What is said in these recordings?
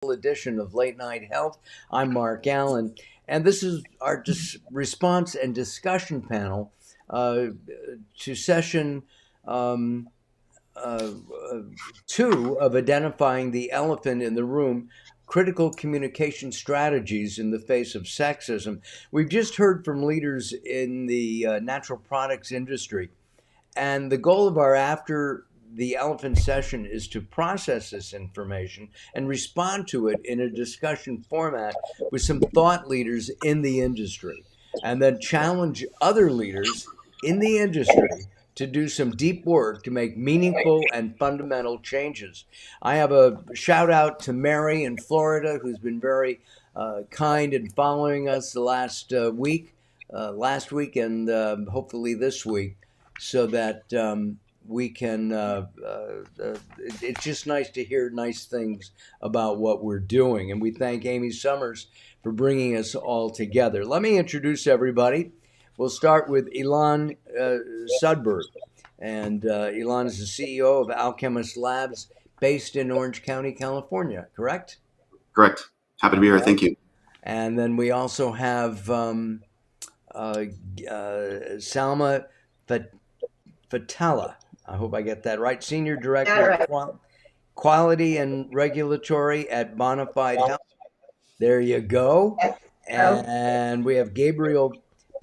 edition of Late Night Health. I'm Mark Allen, and this is our response and discussion panel uh, to session um, uh, uh, two of identifying the elephant in the room. Critical communication strategies in the face of sexism. We've just heard from leaders in the natural products industry, and the goal of our after the elephant session is to process this information and respond to it in a discussion format with some thought leaders in the industry, and then challenge other leaders in the industry to do some deep work to make meaningful and fundamental changes. I have a shout out to Mary in Florida, who's been very kind in following us the last week, and hopefully this week, so that we can. It's just nice to hear nice things about what we're doing, and we thank Amy Summers for bringing us all together. Let me introduce everybody. We'll start with Ilan Sudberg, and Ilan is the CEO of Alchemist Labs, based in Orange County, California. Correct? Correct. Happy to be All here. right. Thank you. And then we also have uh, Salma Fatala. I hope I get that right. Senior Got it Director of right. Quality and Regulatory at Bonafide Health. There you go. So, And we have Gabriel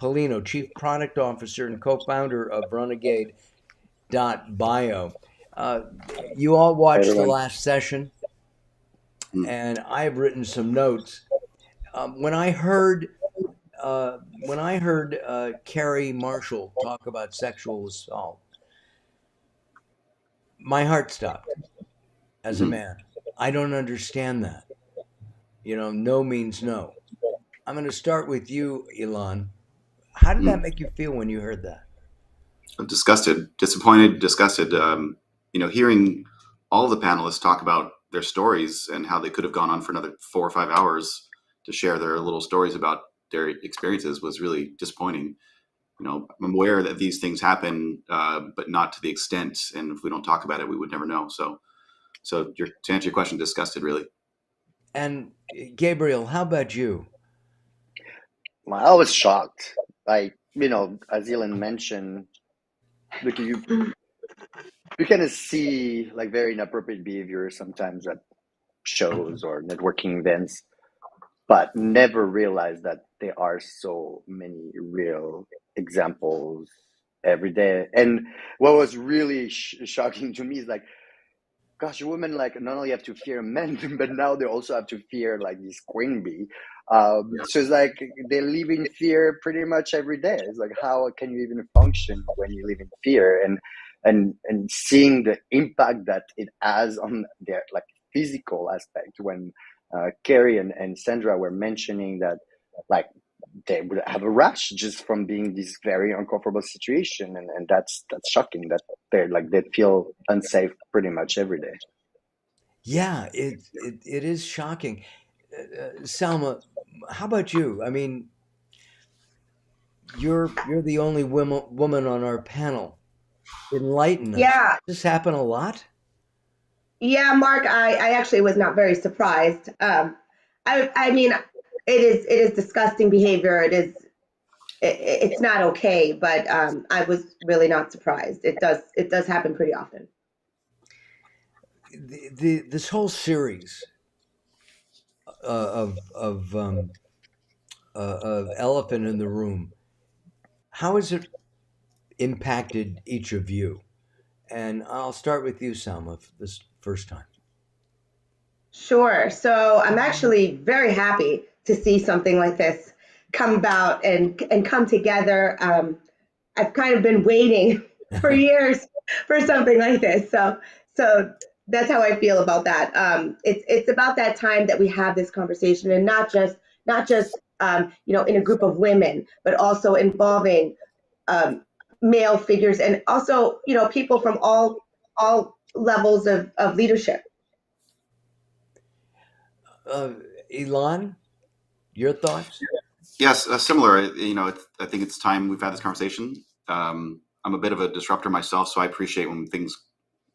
Polino, Chief Product Officer and co-founder of Renegade.bio. Uh, you all watched the last session, Mm. and I have written some notes. When I heard Carrie Marshall talk about sexual assault, my heart stopped as a Mhm. man. I don't understand that. No means no. I'm going to start with you, Elon. How did that Mm. make you feel when you heard that? I'm disgusted, disappointed, disgusted. Hearing all the panelists talk about their stories and how they could have gone on for another 4 or 5 hours to share their little stories about their experiences was really disappointing. I'm aware that these things happen, but not to the extent. And if we don't talk about it, we would never know. To answer your question, disgusted, really. And Gabriel, how about you? I was shocked. As Elon mentioned, look, you kind of see like very inappropriate behavior sometimes at shows or networking events, but never realize that there are so many real examples every day. And what was really shocking to me is like, gosh, women like not only have to fear men, but now they also have to fear like this queen bee. Yeah. So it's like they live in fear pretty much every day. It's like, how can you even function when you live in fear? And seeing the impact that it has on their like physical aspect. When Carrie and Sandra were mentioning that, like, they would have a rash just from being in this very uncomfortable situation, and that's shocking that they feel unsafe pretty much every day. Yeah, it is shocking. Salma, how about you? I mean, you're the only woman on our panel. Enlighten us. yeah, Does this happen a lot? yeah, Mark, I actually was not very surprised. I mean, it is disgusting behavior. It's not okay, but I was really not surprised. It does happen pretty often. This whole series of Elephant in the Room, how has it impacted each of you? And I'll start with you, Salma, this first time. Sure. So I'm actually very happy to see something like this come about and come together. I've kind of been waiting for years for something like this. So that's how I feel about that. It's about that time that we have this conversation, and not just in a group of women, but also involving um, male figures, and also people from all levels of leadership. uh, Elon, your thoughts? Yes, similar. I think it's time we've had this conversation. I'm a bit of a disruptor myself, so I appreciate when things,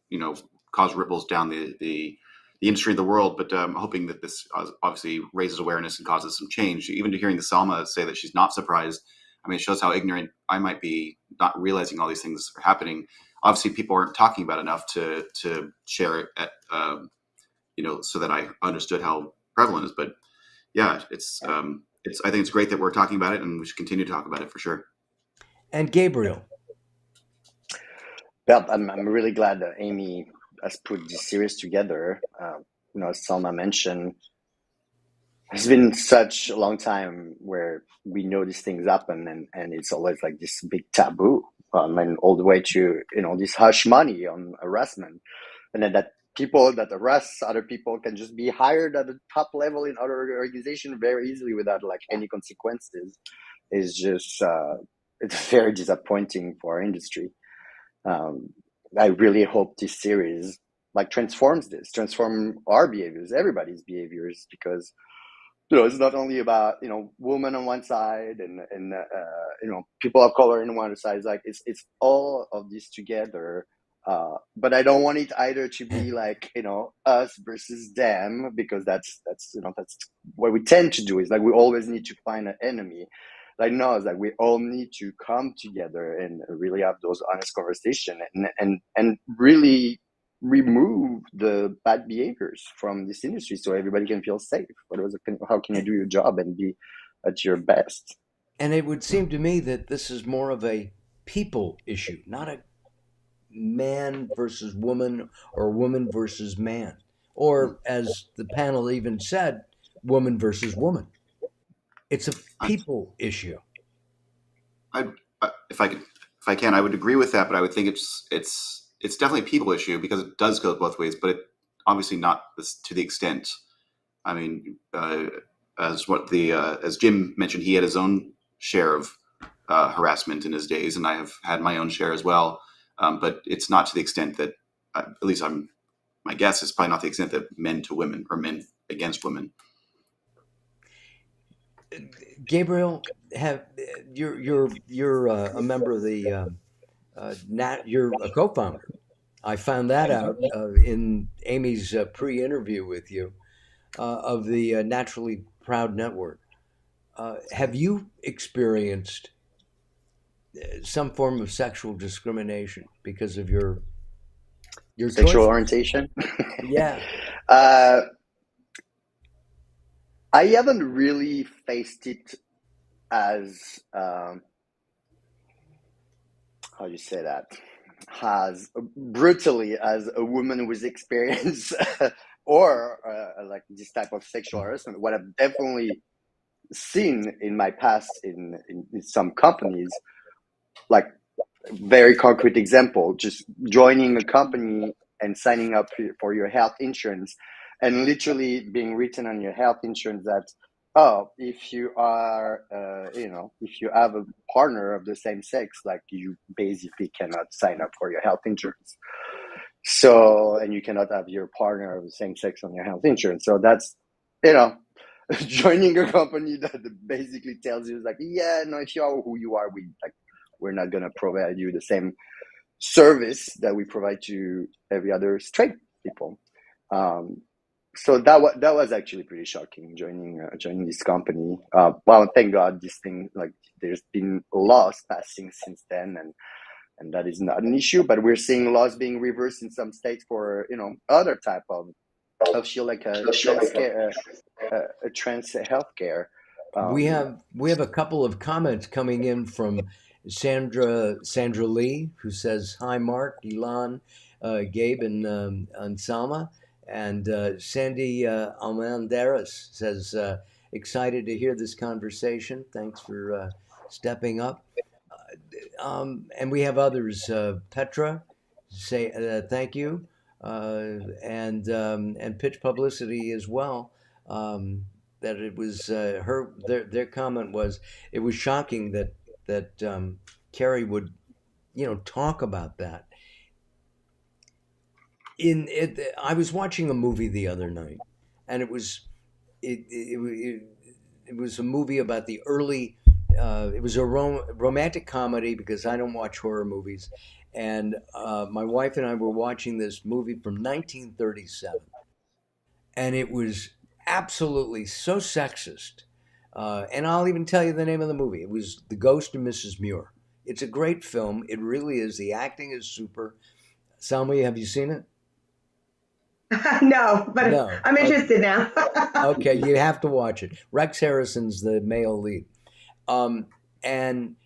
you know, cause ripples down the the industry of the world. But I'm hoping that this obviously raises awareness and causes some change. Even to hearing the Salma say that she's not surprised, I mean, it shows how ignorant I might be, not realizing all these things are happening. Obviously, people aren't talking about enough to share it at, so that I understood how prevalent it is. But yeah, I think it's great that we're talking about it, and we should continue to talk about it for sure. And Gabriel. Well, I'm really glad that Amy has put this series together. As Salma mentioned, it's been such a long time where we know these things happen, and it's always like this big taboo, and all the way to this hush money on harassment, and then that people that arrest other people can just be hired at the top level in other organization very easily without like any consequences. Is just it's very disappointing for our industry. I really hope this series like transform our behaviors, everybody's behaviors, because it's not only about women on one side and people of color on one side. It's like it's all of this together. But I don't want it either to be like us versus them, because that's what we tend to do. Is like we always need to find an enemy. Like no, it's like we all need to come together and really have those honest conversations and really remove the bad behaviors from this industry so everybody can feel safe. How can you do your job and be at your best? And it would seem to me that this is more of a people issue, not a man versus woman or woman versus man, or as the panel even said, woman versus woman. It's a people issue. If I can, I would agree with that, but I would think it's definitely a people issue because it does go both ways, but it obviously not to the extent. I mean, as Jim mentioned, he had his own share of harassment in his days, and I have had my own share as well. But it's not to the extent that, at least my guess is probably not the extent that men to women or men against women. Gabriel, you're a member of the you're a co-founder. I found that out in Amy's pre-interview with you of the Naturally Proud Network. Have you experienced some form of sexual discrimination because of your sexual choices? orientation? Yeah. I haven't really faced it as how do you say that, as brutally as a woman with experience or like this type of sexual harassment. What I've definitely seen in my past in some companies, like very concrete example, just joining a company and signing up for your health insurance, and literally being written on your health insurance that, oh, if you are if you have a partner of the same sex, like you basically cannot sign up for your health insurance. So, and you cannot have your partner of the same sex on your health insurance. So that's joining a company that basically tells you like, yeah, no, if you are who you are, we're not gonna provide you the same service that we provide to every other straight people. So that was actually pretty shocking joining this company. Well, thank God this thing, like, there's been laws passing since then, and that is not an issue. But we're seeing laws being reversed in some states for other type of feel like a trans care, a trans healthcare. We have a couple of comments coming in from Sandra Lee, who says hi, Mark, Elon, Gabe, and Salma, and Sandy Almendares says excited to hear this conversation. Thanks for stepping up. And we have others. Petra say thank you, and Pitch Publicity as well. That it was their comment was it was shocking that Carrie would talk about that. I was watching a movie the other night, and it was a movie about the early. It was a romantic comedy because I don't watch horror movies, and my wife and I were watching this movie from 1937, and it was absolutely so sexist. And I'll even tell you the name of the movie. It was The Ghost of Mrs. Muir. It's a great film. It really is. The acting is super. Salma, have you seen it? No, but No. I'm Okay. interested now. Okay, you have to watch it. Rex Harrison's the male lead. And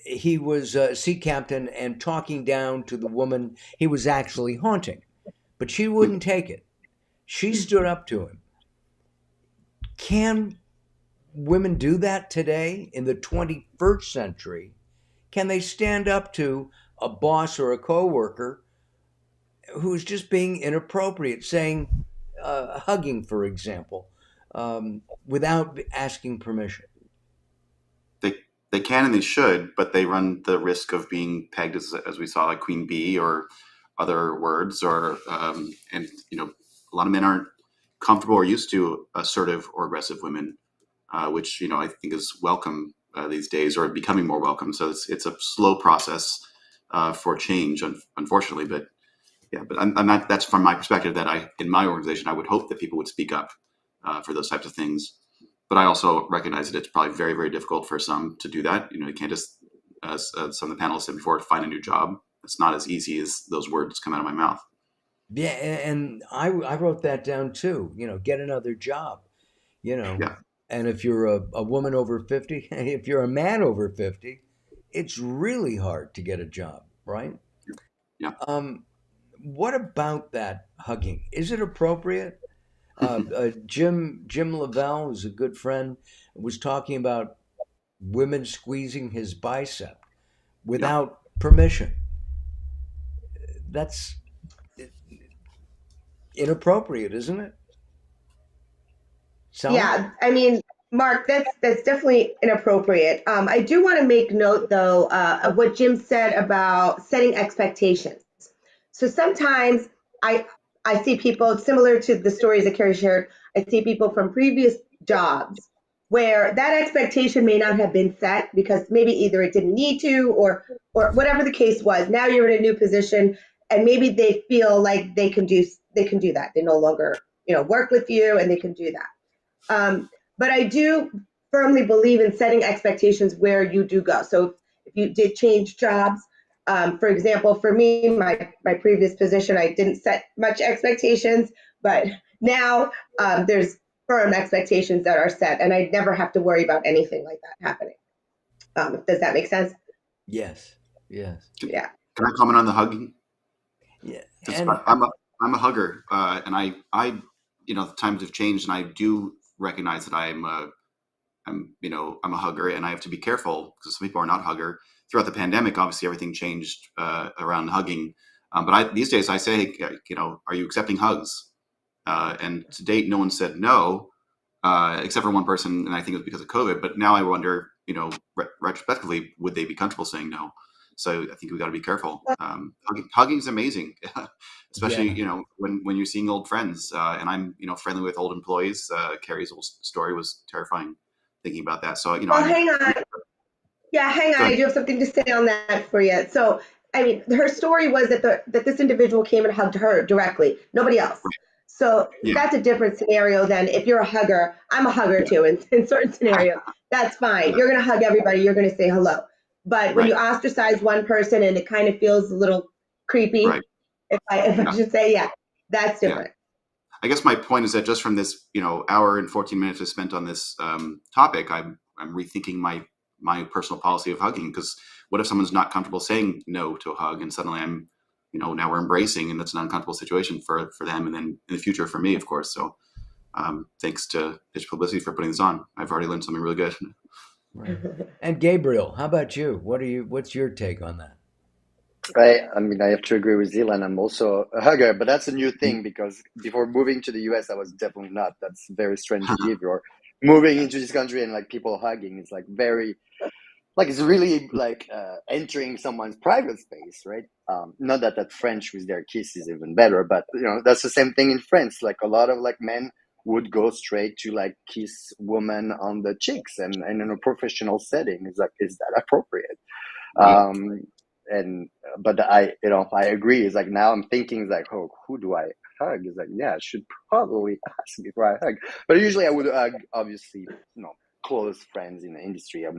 he was a sea captain and talking down to the woman he was actually haunting, but she wouldn't take it. She stood up to him. Can women do that today in the 21st century? Can they stand up to a boss or a coworker who's just being inappropriate, saying, hugging, for example, without asking permission? They they can and they should, but they run the risk of being pegged as we saw, like queen bee or other words, or and a lot of men aren't comfortable or used to assertive or aggressive women, which I think is welcome these days, or becoming more welcome. So it's a slow process for change, unfortunately. But yeah, but I'm not. That's from my perspective. That in my organization, I would hope that people would speak up for those types of things. But I also recognize that it's probably very, very difficult for some to do that. You can't just, as some of the panelists said before, find a new job. It's not as easy as those words come out of my mouth. Yeah, and I wrote that down too. Get another job. You know, Yeah, and if you're a woman over 50, if you're a man over 50, it's really hard to get a job, right? yeah. Um, what about that hugging? Is it appropriate? Jim Lavelle, who's a good friend, was talking about women squeezing his bicep Yeah. without permission. That's inappropriate, isn't it? Selma? Yeah, I mean, Mark, that's definitely inappropriate. I do want to make note, though, of what Jim said about setting expectations. So sometimes I I see people similar to the stories that Carrie shared. I see people from previous jobs where that expectation may not have been set because maybe either it didn't need to or whatever the case was. Now you're in a new position and maybe they feel like they can do that. They no longer work with you and they can do that. But I do firmly believe in setting expectations where you do go. So if you did change jobs, for example, for me, my previous position, I didn't set much expectations, but now there's firm expectations that are set, and I never have to worry about anything like that happening. Does that make sense? Yes, yes. Yeah. Can I comment on the hugging? Yeah, Because and I'm a hugger, and I the times have changed, and I do recognize that I'm a hugger, and I have to be careful because some people are not hugger. Throughout the pandemic, obviously everything changed around hugging, but these days I say, hey, are you accepting hugs? And to date, no one said no, except for one person, and I think it was because of COVID. But now I wonder, retrospectively, would they be comfortable saying no? So I think we got to be careful. Hugging is amazing, especially yeah, when you're seeing old friends. And I'm friendly with old employees. Carrie's old story was terrifying, thinking about that. So Well, I'm hang on. Yeah, hang on. good. I do have something to say on that for you. So, I mean, her story was that this individual came and hugged her directly, nobody else. So Yeah, that's a different scenario than if you're a hugger. I'm a hugger yeah, too. In certain scenarios, that's fine. yeah, You're gonna hug everybody. You're gonna say hello. But when you right, ostracize one person and it kind of feels a little creepy, right, if I yeah, should say, yeah, that's yeah. different. I guess my point is that just from this, hour and 14 minutes I spent on this topic, I'm rethinking my personal policy of hugging. Because what if someone's not comfortable saying no to a hug, and suddenly I'm, now we're embracing, and that's an uncomfortable situation for them, and then in the future for me, of course. So thanks to Pitch Publicity for putting this on. I've already learned something really good. right. And Gabriel, how about you? What's your take on that? I mean, I have to agree with Zealand. I'm also a hugger, but that's a new thing because before moving to the US, I was definitely not. That's very strange behavior. Moving into this country and like people hugging, it's like very, like it's really like entering someone's private space, right? Not that French with their kiss is even better, but that's the same thing in France. Like a lot of like men would go straight to like kiss women on the cheeks, and in a professional setting, is like, is that appropriate? um and but I agree, it's like now I'm thinking like, oh, who do I hug? It's like, yeah, I should probably ask before I hug. But usually I would hug, obviously, close friends in the industry. I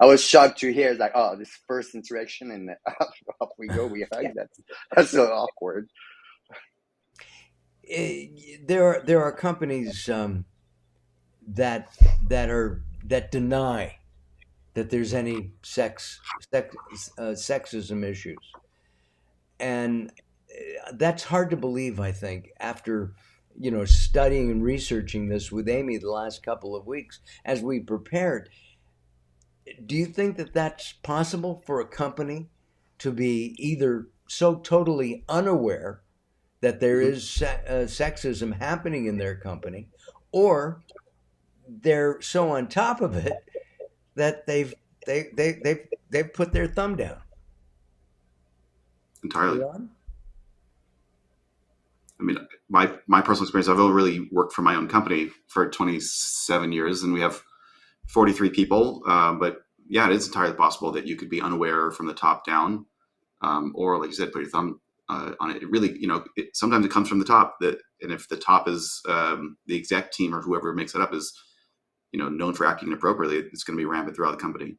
was shocked to hear, it's like, oh, this first interaction and off we go, we hug. Yeah. That's so awkward. There are companies that that deny that there's any sexism issues, and that's hard to believe. I think after studying and researching this with Amy the last couple of weeks as we prepared, do you think that that's possible for a company to be either so totally unaware that there Mhm. is sexism happening in their company, or they're so on top of it that they've put their thumb down? Entirely. Elon? I mean, my personal experience, I've only really worked for my own company for 27 years, and we have 43 people. But yeah, it is entirely possible that you could be unaware from the top down, or like you said, put your thumb on it. It really, sometimes it comes from the top. And if the top is the exec team or whoever makes it up is, known for acting inappropriately, it's going to be rampant throughout the company.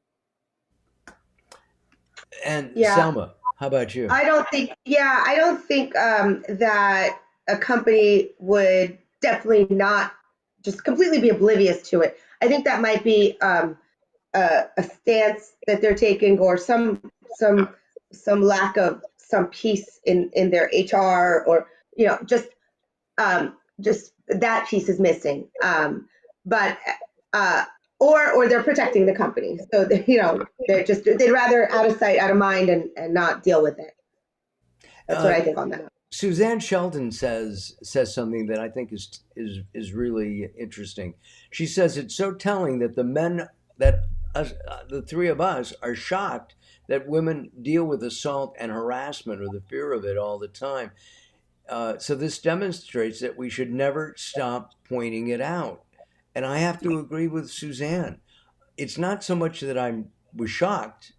And Yeah, Selma, how about you? I don't think that a company would definitely not just completely be oblivious to it. I think that might be a stance that they're taking, or Yeah. some lack of some piece in their HR, or just that piece is missing. But uh, or they're protecting the company, so they'd rather out of sight, out of mind, and not deal with it. That's what Uh, I think on that. Suzanne Sheldon says something that I think is really interesting. She says it's so telling that the men that us, the three of us are shocked that women deal with assault and harassment or the fear of it all the time. So this demonstrates that we should never stop pointing it out. And I have to agree with Suzanne. It's not so much that I was shocked.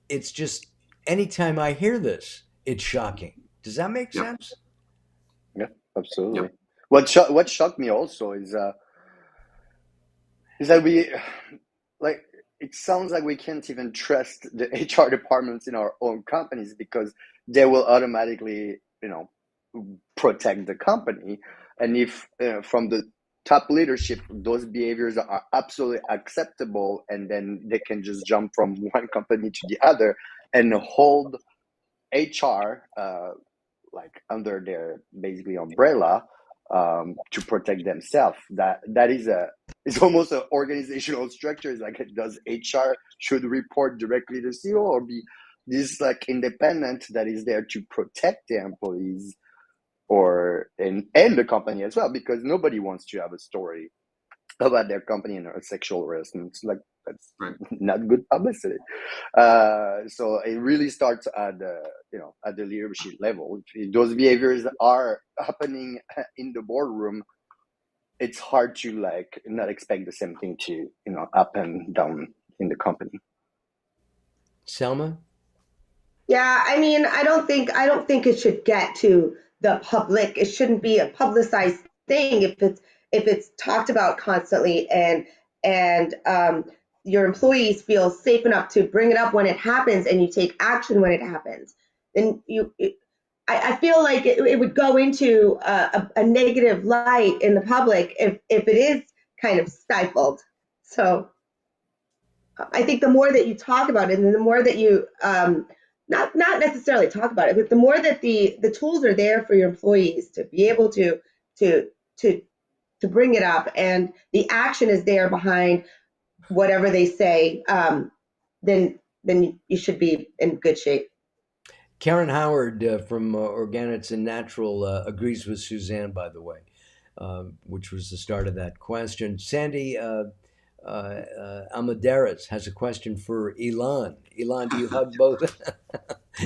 It's just anytime I hear this, it's shocking. Does that make Yep. sense? Yeah, absolutely. Yep. What shocked me also is that we like it sounds like we can't even trust the HR departments in our own companies, because they will automatically, protect the company. And if from the top leadership those behaviors are absolutely acceptable, and then they can just jump from one company to the other and hold HR like under their basically umbrella, to protect themselves. That is it's almost an organizational structure. It's like, does HR should report directly to CEO, or be this like independent that is there to protect the employees, or and the company as well, because nobody wants to have a story about their company and sexual harassment. It's like, that's Right. not good publicity. So it really starts at the at the leadership level. If those behaviors are happening in the boardroom, it's hard to like not expect the same thing to up and down in the company. Selma? Yeah, I mean, I don't think it should get to the public. It shouldn't be a publicized thing if it's talked about constantly, and your employees feel safe enough to bring it up when it happens, and you take action when it happens. Then I feel like it would go into a negative light in the public if it is kind of stifled. So I think the more that you talk about it, and the more that you not necessarily talk about it, but the more that the tools are there for your employees to be able to to to bring it up, and the action is there behind whatever they say, then you should be in good shape. Karen Howard from Organics and Natural agrees with Suzanne, by the way, which was the start of that question. Sandy Almaderas has a question for Elon. Elon, do you hug both?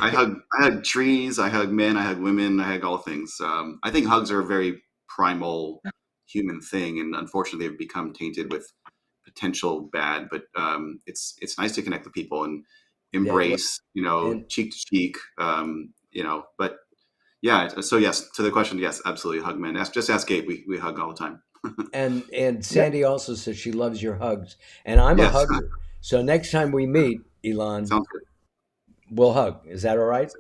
I hug trees, I hug men, I hug women, I hug all things. I think hugs are a very primal human thing, and unfortunately, they've become tainted with potential bad. But it's nice to connect with people and Yeah, embrace, and cheek to cheek. But Yeah. So yes, to the question, yes, absolutely, hug men. Just ask Gabe. We hug all the time. And Yeah, Sandy also says she loves your hugs, and I'm a Yes, hugger. So next time we meet, Elon, sounds good. we'll hug. Is that all right?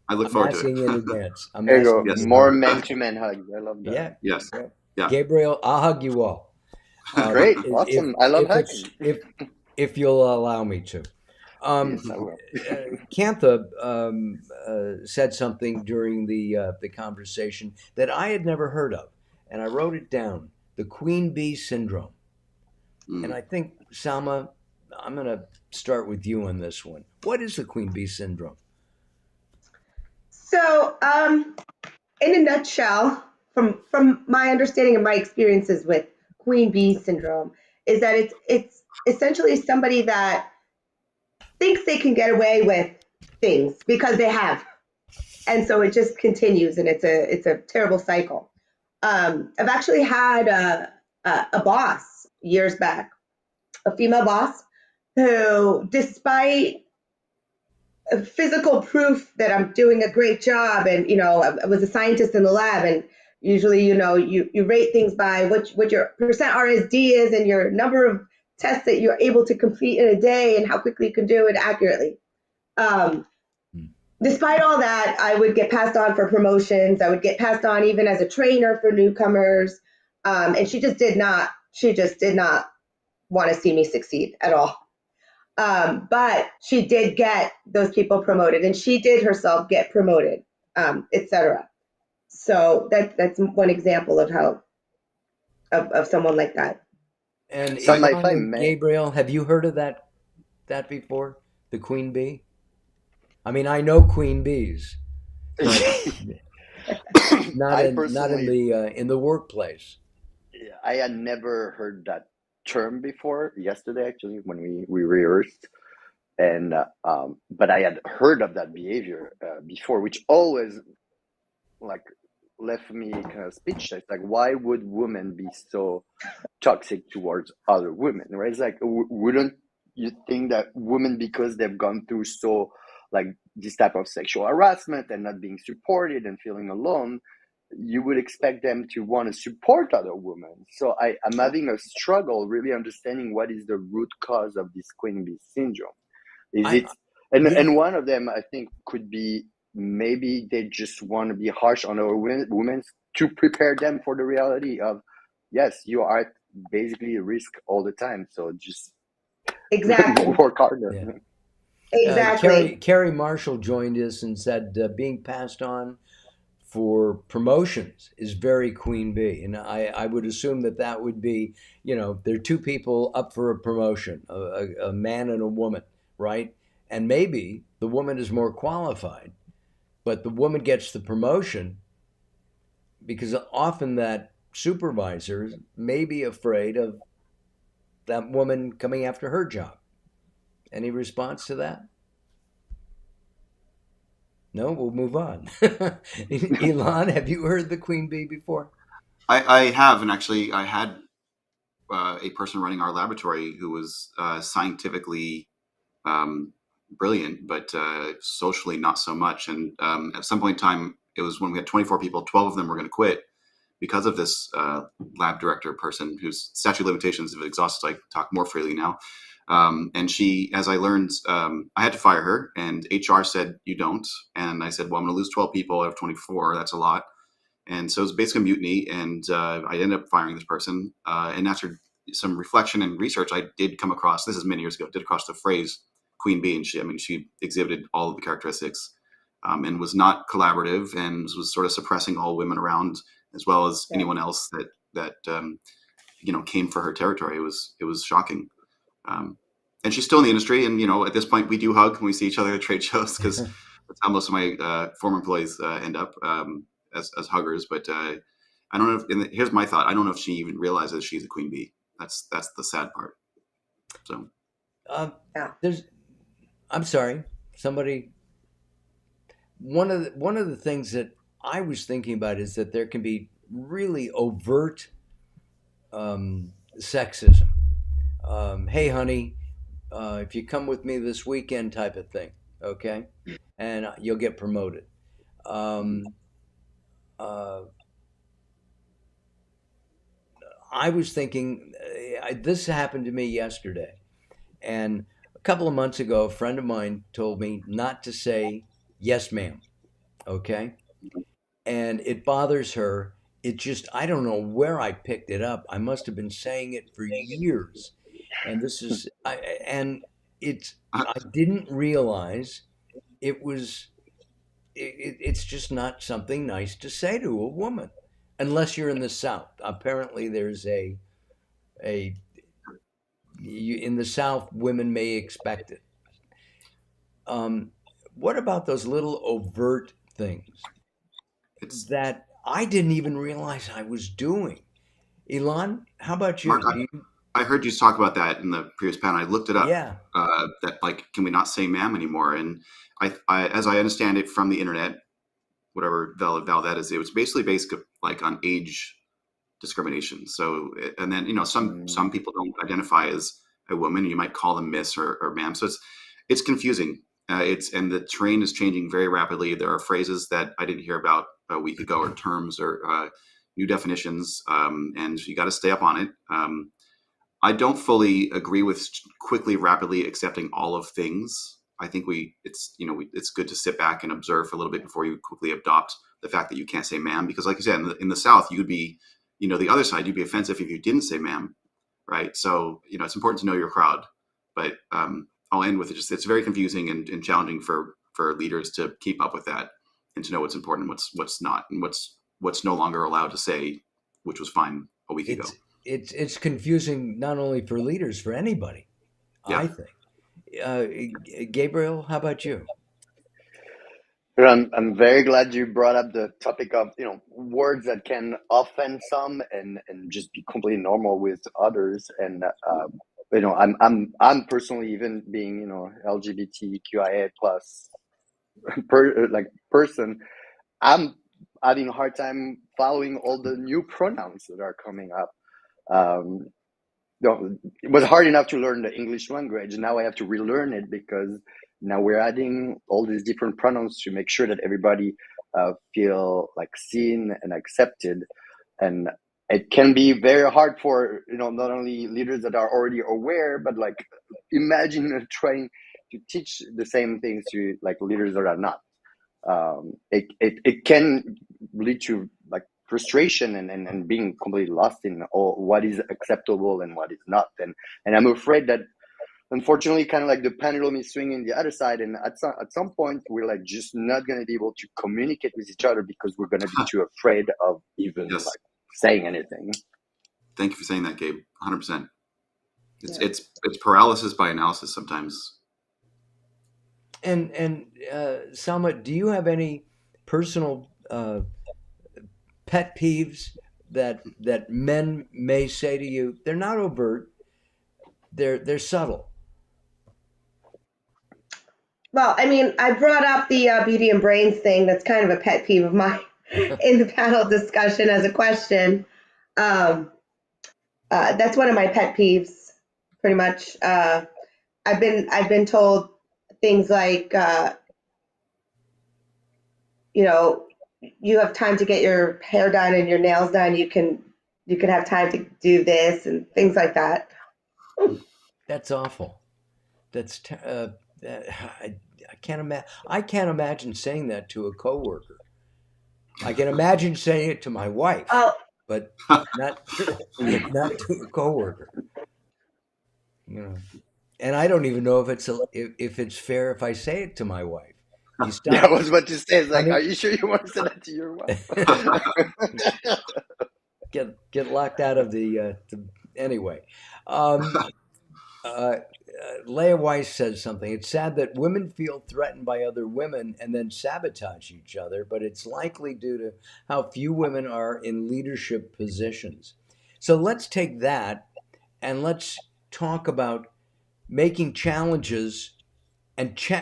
I look I'm forward to asking in it. advance. I'm there you go. asking Yes. in More advance. men to men hugs. I love that. Yeah, Yes. yeah. Yeah. Gabriel, I'll hug you all. Great, If awesome. I love if it's hugging. if you'll allow me to. Um, Yes, I will. Kantha said something during the conversation that I had never heard of, and I wrote it down: the queen bee syndrome. And Mm. I think Salma, I'm going to start with you on this one. What is the queen bee syndrome? So, in a nutshell, from my understanding and my experiences with queen bee syndrome, is that it's essentially somebody that thinks they can get away with things because they have, and so it just continues, and it's a terrible cycle. I've actually had a boss years back, a female boss, who, despite physical proof that I'm doing a great job, and I was a scientist in the lab, and usually you rate things by what your percent RSD is and your number of tests that you're able to complete in a day and how quickly you can do it accurately. Um, Hmm. Despite all that, I would get passed on for promotions. I would get passed on even as a trainer for newcomers. And she just did not want to see me succeed at all. But she did get those people promoted, and she did herself get promoted, etc. So that's one example of how of someone like that. And Some, if Elon I and may, Gabriel, have you heard of that before? The queen bee? I mean, I know queen bees, but I not personally, in the workplace. I had never heard that term before. Yesterday, actually, when we rehearsed, and but I had heard of that behavior before, which always like left me kind of speechless. Like, why would women be so toxic towards other women? Right? It's like, wouldn't you think that women, because they've gone through so like this type of sexual harassment and not being supported and feeling alone, you would expect them to want to support other women. So I'm having a struggle really understanding what is the root cause of this queen bee syndrome. Is I it, and Yeah, one of them I think could be, maybe they just want to be harsh on our women to prepare them for the reality of, yes, you are at basically a risk all the time, so just Exactly. work harder. yeah. Exactly. Carrie Marshall joined us and said being passed on for promotions is very queen bee, and I would assume that would be, there are two people up for a promotion, a man and a woman, right? And maybe the woman is more qualified, but the woman gets the promotion because often that supervisor may be afraid of that woman coming after her job. Any response to that? No, we'll move on. Elon, have you heard the queen bee before? I have, and actually, I had a person running our laboratory who was scientifically um, brilliant, but socially not so much. And at some point in time, it was when we had 24 people, 12 of them were going to quit because of this lab director person whose statute of limitations have exhausted. So I talk more freely now. And she, as I learned, I had to fire her, and HR said, "You don't." And I said, "Well, I'm going to lose 12 people out of 24. That's a lot." And so it was basically a mutiny, and I ended up firing this person. And after some reflection and research, I did come across, this is many years ago, did across the phrase queen bee. And she exhibited all of the characteristics, and was not collaborative, and was sort of suppressing all women around, as well as Yeah. anyone else that came for her territory. It was shocking. Um, and she's still in the industry. And, at this point, we do hug when we see each other at trade shows, because that's how most of my former employees end up, as huggers. But I don't know if, and here's my thought: I don't know if she even realizes she's a queen bee. That's the sad part. So Uh, Yeah. there's, I'm sorry, somebody. One of the things that I was thinking about is that there can be really overt sexism. Hey, honey, if you come with me this weekend, type of thing, okay, and you'll get promoted. Um, uh, I was thinking, this happened to me yesterday. And a couple of months ago, a friend of mine told me not to say yes, ma'am. Okay. And it bothers her. It just, I don't know where I picked it up. I must have been saying it for years. And this is, and it's, I didn't realize it was, it's just not something nice to say to a woman unless you're in the South. Apparently, there's a, in the South, women may expect it. Um, what about those little overt things It's that I didn't even realize I was doing? Elon, how about Mark. you? Do you? I heard you talk about that in the previous panel. I looked it up. Yeah, That like, can we not say "ma'am" anymore? And as I understand it from the internet, whatever val that is, it was basically based like on age discrimination. So, and then some Mm. people don't identify as a woman. You might call them Miss or Ma'am. So it's confusing. It's and the terrain is changing very rapidly. There are phrases that I didn't hear about a week ago, or terms or new definitions, and you got to stay up on it. I don't fully agree with quickly, rapidly accepting all of things. I think it's good to sit back and observe for a little bit before you quickly adopt the fact that you can't say "ma'am," because, like you said, in the South, you'd be, the other side, you'd be offensive if you didn't say "ma'am," right? So, it's important to know your crowd. But I'll end with it. Just it's very confusing and challenging for leaders to keep up with that and to know what's important, and what's not, and what's no longer allowed to say, which was fine a week it's ago. it's confusing not only for leaders, for anybody. Yeah. I think. Uh, Gabriel, how about you? But I'm very glad you brought up the topic of words that can offend some and just be completely normal with others. And I'm personally, even being LGBTQIA plus person, I'm having a hard time following all the new pronouns that are coming up. Um, it was hard enough to learn the English language. Now I have to relearn it because now we're adding all these different pronouns to make sure that everybody feel like seen and accepted. And it can be very hard for not only leaders that are already aware, but like imagine trying to teach the same things to like leaders that are not. It can lead to like frustration and being completely lost in what is acceptable and what is not. And I'm afraid that unfortunately kind of like the pendulum is swinging the other side, and at some point we're like just not going to be able to communicate with each other because we're going to be too afraid of even Yes. like saying anything. Thank you for saying that, Gabe. 100%. It's Yeah. it's it's paralysis by analysis sometimes. And Salma, do you have any personal pet peeves that men may say to you? They're not overt. They're subtle. Well, I mean, I brought up the beauty and brains thing. That's kind of a pet peeve of mine in the panel discussion as a question. Um, that's one of my pet peeves, pretty much. I've been told things like, you know, you have time to get your hair done and your nails done. You can have time to do this and things like that. That's awful. That's I can't imagine. I can't imagine saying that to a coworker. I can imagine saying it to my wife, Oh, but not not to a coworker. You know, and I don't even know if it's fair if I say it to my wife. You Yeah, I stop, was about to say, it's like, are honey. you sure you want to say that to your wife? Get locked out of anyway. Um, Leah Weiss says something. It's sad that women feel threatened by other women and then sabotage each other, but it's likely due to how few women are in leadership positions. So let's take that and let's talk about making challenges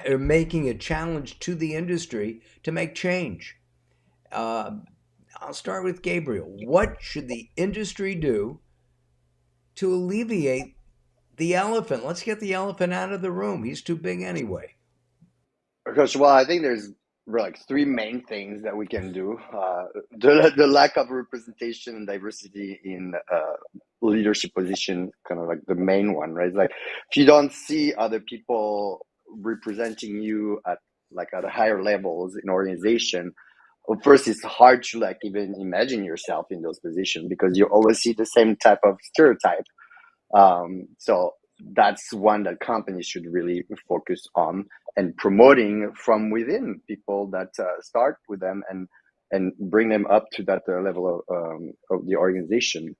or making a challenge to the industry to make change. Uh, I'll start with Gabriel. What should the industry do to alleviate the elephant? Let's get the elephant out of the room. He's too big anyway. Because, well, I think there's like three main things that we can do. The lack of representation and diversity in leadership position, kind of like the main one, right? Like if you don't see other people representing you at a higher levels in organization, well, first it's hard to like even imagine yourself in those positions because you always see the same type of stereotype. So that's one that companies should really focus on and promoting from within people that start with them and bring them up to that level of the organization,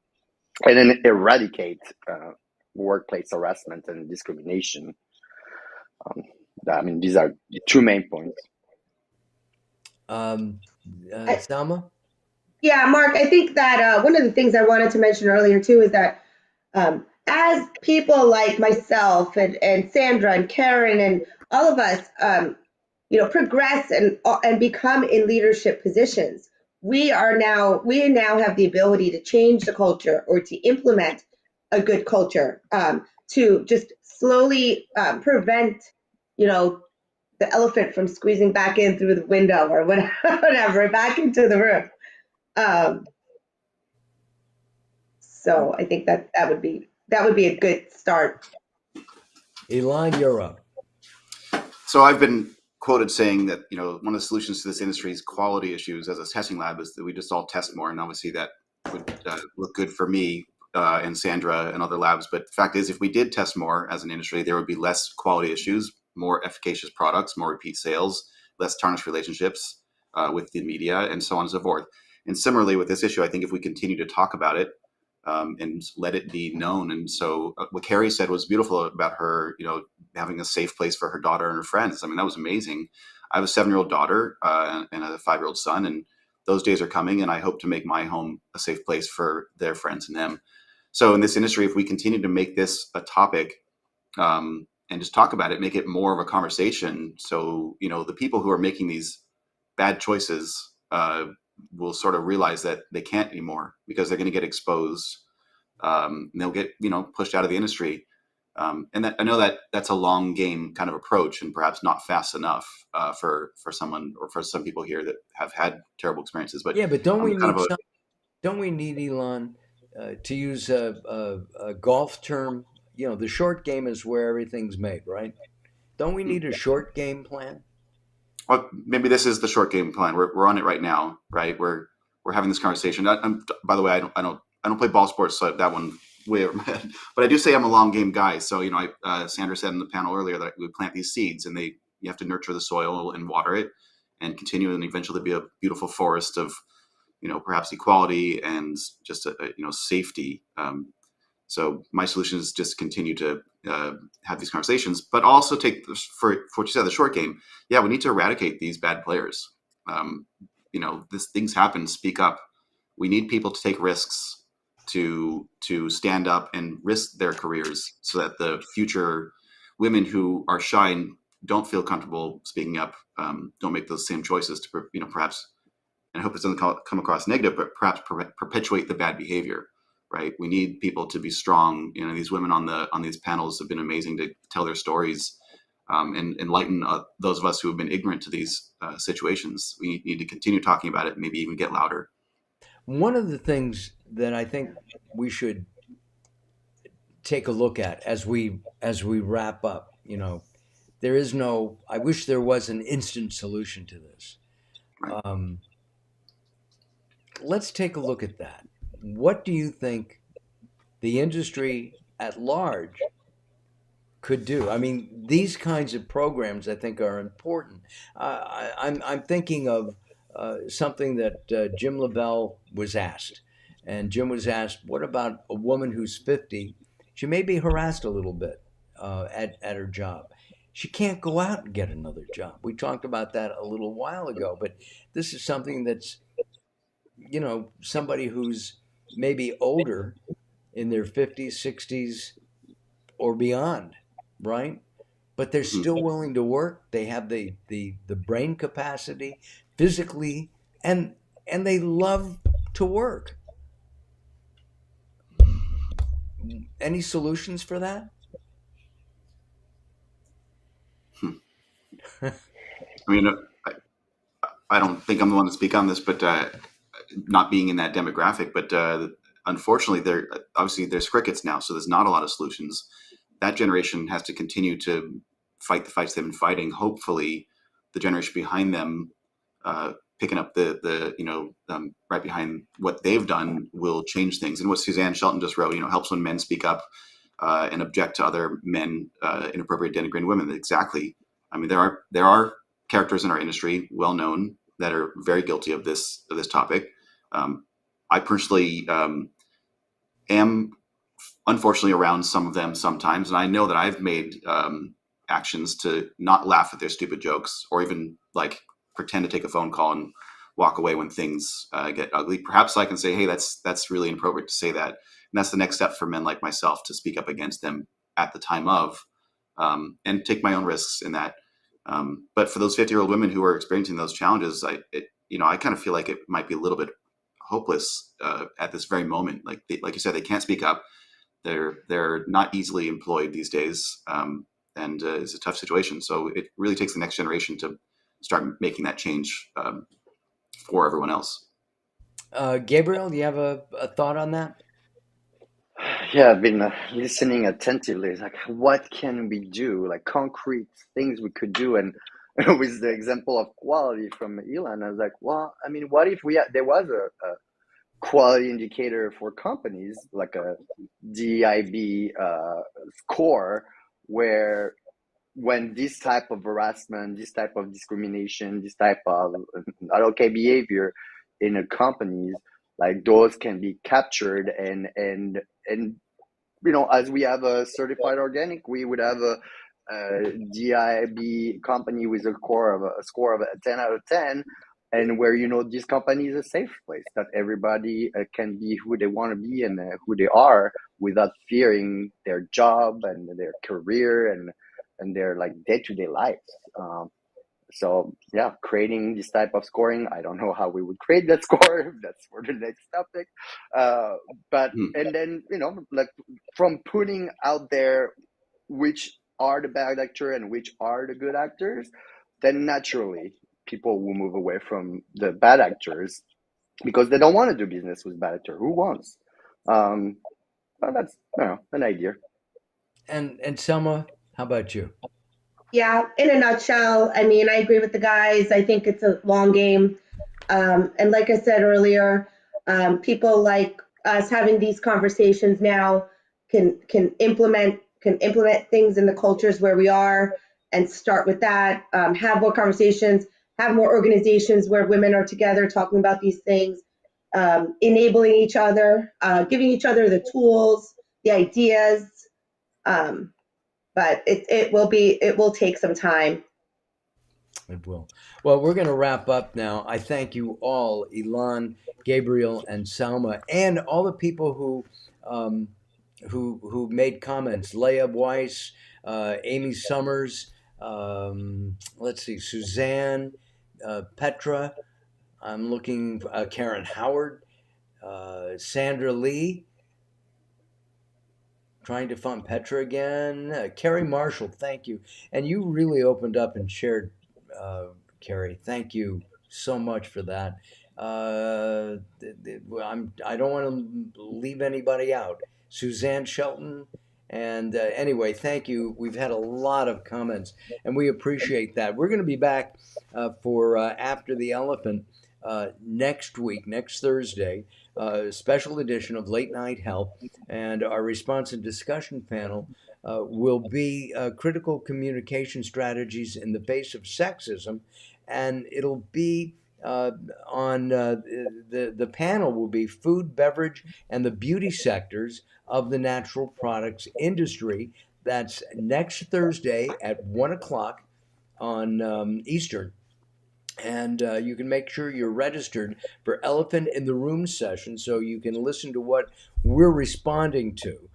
and then eradicate workplace harassment and discrimination. Um, I mean, these are the two main points. Um, I, Selma? yeah, Mark, I think that one of the things I wanted to mention earlier too is that as people like myself and Sandra and Karen and all of us, progress and become in leadership positions, we now have the ability to change the culture or to implement a good culture, to just slowly prevent, you know, the elephant from squeezing back in through the window or whatever, back into the room. Um, so I think that that would be a good start. Elon, you're up. So I've been quoted saying that one of the solutions to this industry's quality issues as a testing lab is that we just all test more, and obviously that would look good for me and Sandra and other labs. But the fact is, if we did test more as an industry, there would be less quality issues, more efficacious products, more repeat sales, less tarnished relationships with the media, and so on and so forth. And similarly with this issue, I think if we continue to talk about it and let it be known. And so what Carrie said was beautiful about her, having a safe place for her daughter and her friends. I mean, that was amazing. I have a 7-year-old daughter and a 5-year-old son, and those days are coming. And I hope to make my home a safe place for their friends and them. So in this industry, if we continue to make this a topic and just talk about it, make it more of a conversation. So, the people who are making these bad choices will sort of realize that they can't anymore because they're going to get exposed. And they'll get pushed out of the industry. And that, I know that that's a long game kind of approach, and perhaps not fast enough for someone or for some people here that have had terrible experiences. But Yeah, but don't we kind need of a some? Don't we need Elon to use a golf term? The short game is where everything's made, right? Don't we need a short game plan? well, maybe this is the short game plan. We're on it right now, right? We're having this conversation. By the way, I don't play ball sports, so that one way over my head. But I do say I'm a long game guy. So Sandra said in the panel earlier that we plant these seeds, and you have to nurture the soil and water it, and continue, and eventually be a beautiful forest of perhaps equality and just safety. So my solution is just continue to have these conversations, but also take for what you said, the short game. Yeah, we need to eradicate these bad players. This things happen. Speak up. We need people to take risks, to stand up and risk their careers, so that the future women who are shy and don't feel comfortable speaking up don't make those same choices to perhaps. And I hope it doesn't come across negative, but perhaps perpetuate the bad behavior. Right? We need people to be strong. These women on these panels have been amazing to tell their stories and enlighten those of us who have been ignorant to these situations. We need to continue talking about it, maybe even get louder. One of the things that I think we should take a look at as we wrap up, there is no. I wish there was an instant solution to this. Right? Um, let's take a look at that. What do you think the industry at large could do? I mean, these kinds of programs I think are important. I'm thinking of something that Jim LaBelle was asked, and Jim was asked, "What about a woman who's 50? She may be harassed a little bit at her job. She can't go out and get another job." We talked about that a little while ago, but this is something that's somebody who's maybe older in their 50s, 60s, or beyond, right? But they're Mhm. still willing to work. They have the brain capacity, physically, and they love to work. Any solutions for that? Hmm. I mean, I don't think I'm the one to speak on this, but not being in that demographic, but unfortunately, there obviously there's crickets now, so there's not a lot of solutions. That generation has to continue to fight the fights they've been fighting. Hopefully, the generation behind them, picking up the right behind what they've done, will change things. And what Suzanne Shelton just wrote, helps when men speak up and object to other men inappropriate denigrating women. Exactly. I mean, there are characters in our industry, well known, that are very guilty of this topic. I personally am unfortunately around some of them sometimes, and I know that I've made actions to not laugh at their stupid jokes, or even like pretend to take a phone call and walk away when things get ugly. Perhaps I can say, hey, that's really inappropriate to say that, and that's the next step for men like myself, to speak up against them at the time of, and take my own risks in that. But for those 50-year-old women who are experiencing those challenges, I kind of feel like it might be a little bit hopeless at this very moment. Like you said, they can't speak up. They're not easily employed these days, and it's a tough situation. So it really takes the next generation to start making that change for everyone else. Gabriel, do you have a thought on that? Yeah, I've been listening attentively. It's like, what can we do? Like concrete things we could do. And with the example of quality from Elon, I was like, well, I mean, what if there was a quality indicator for companies, like a DIB score, where when this type of harassment, this type of discrimination, this type of not okay behavior in a companies, like those can be captured, and as we have a certified organic, we would have a DIB company with a score of a 10 out of 10, and where this company is a safe place that everybody can be who they want to be, and who they are, without fearing their job and their career and their like day-to-day lives. So yeah, creating this type of scoring, I don't know how we would create that score. That's for the next topic. But and then like from putting out there which are the bad actor and which are the good actors, then naturally people will move away from the bad actors because they don't want to do business with bad actor. Who wants? Well, that's an idea. And Selma, how about you? Yeah, in a nutshell, I mean, I agree with the guys. I think it's a long game. And like I said earlier, people like us having these conversations now can implement things in the cultures where we are, and start with that. Have more conversations, have more organizations where women are together talking about these things, enabling each other, giving each other the tools, the ideas. Um, but it will take some time. It will. Well, we're going to wrap up now. I thank you all, Ilan, Gabriel, and Salma, and all the people who made comments. Leah Weiss, Amy Summers, let's see, Suzanne, Petra. I'm looking, Karen Howard, Sandra Lee, trying to find Petra again. Carrie Marshall, thank you. And you really opened up and shared, Carrie. Thank you so much for that. I don't want to leave anybody out. Suzanne Shelton. And anyway, thank you. We've had a lot of comments, and we appreciate that. We're going to be back for After the Elephant next week, next Thursday, special edition of Late Night Health. And our response and discussion panel will be critical communication strategies in the face of sexism. And it'll be on the panel will be food, beverage, and the beauty sectors of the natural products industry. That's next Thursday at 1 o'clock on Eastern. And you can make sure you're registered for Elephant in the Room session so you can listen to what we're responding to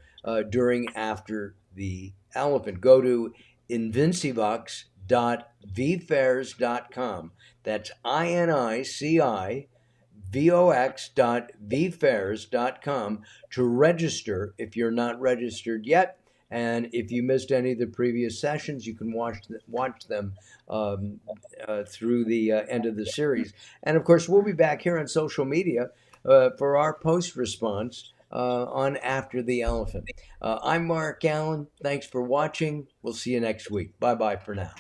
during After the Elephant. Go to invincivox.vfairs.com. That's INICIVOX.vfairs.com to register if you're not registered yet. And if you missed any of the previous sessions, you can watch them through the end of the series. And of course, we'll be back here on social media for our post response on After the Elephant. I'm Mark Allen. Thanks for watching. We'll see you next week. Bye bye for now.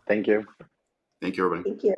Thank you. Thank you, everybody. Thank you.